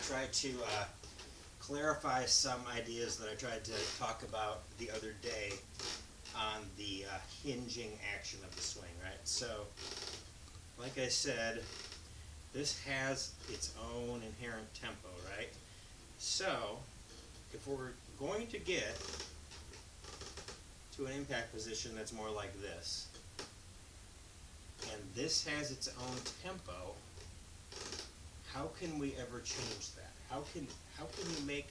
try to clarify some ideas that I tried to talk about the other day on the hinging action of the swing, right? So, like I said, this has its own inherent tempo, right? So, if we're going to get to an impact position that's more like this, and this has its own tempo, how can we ever change that? How can you make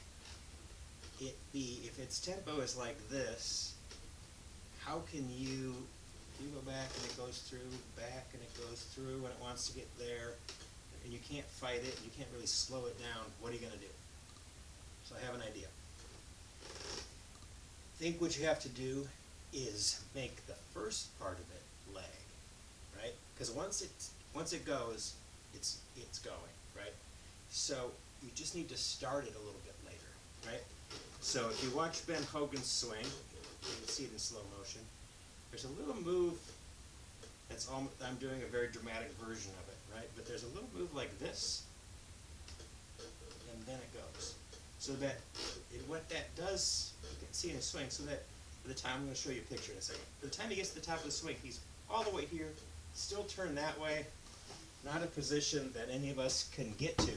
it be, if its tempo is like this, how can you go back and it goes through, back and it goes through, and it wants to get there, and you can't fight it, you can't really slow it down, what are you going to do? So I have an idea. I think what you have to do is make the first part of it lag, right? Because once it goes, it's going, right? So you just need to start it a little bit later, right? So if you watch Ben Hogan's swing, you can see it in slow motion. There's a little move that's all, I'm doing a very dramatic version of it, right? But there's a little move like this, and then it goes. So that what that does, you can see in his swing, so that by the time, I'm going to show you a picture in a second. By the time he gets to the top of the swing, he's all the way here, still turned that way. Not a position that any of us can get to,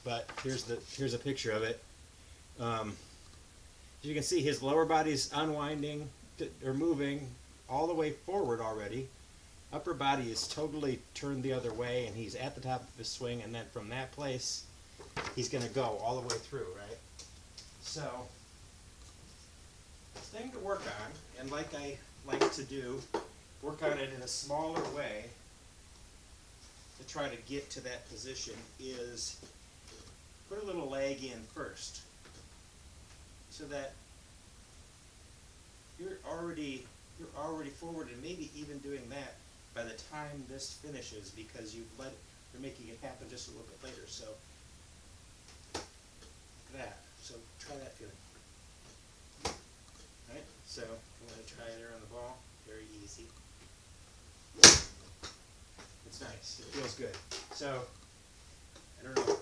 but here's a picture of it. As you can see, his lower body's unwinding or moving all the way forward already. Upper body is totally turned the other way, and he's at the top of his swing, and then from that place, he's going to go all the way through, right? So, the thing to work on, and like I like to do, work on it in a smaller way to try to get to that position, is put a little lag in first, so that you're already forward, and maybe even doing that by the time this finishes, because you're making it happen just a little bit later. So that. So try that feeling. Right? So I'm going to try it around the ball. Very easy. It's nice. It feels good. So I don't know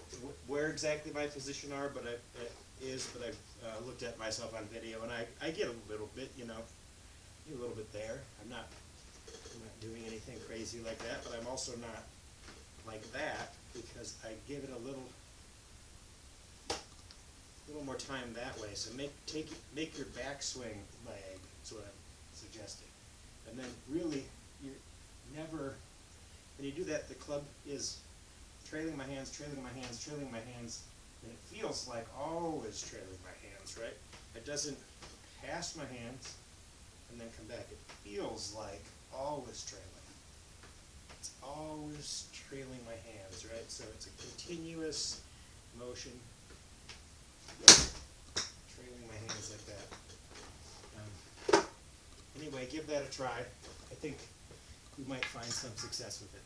where exactly my position are, but I've looked at myself on video, and I get a little bit, a little bit there. I'm not doing anything crazy like that, but I'm also not like that, because I give it a little more time that way. So make your backswing lag, is what I'm suggesting. And then really, you're never, when you do that, the club is trailing my hands, trailing my hands, trailing my hands, and it feels like always trailing my hands, right? It doesn't pass my hands and then come back. It feels like always trailing. It's always trailing my hands, right? So it's a continuous motion, trailing my hands like that. Anyway, give that a try. I think you might find some success with it.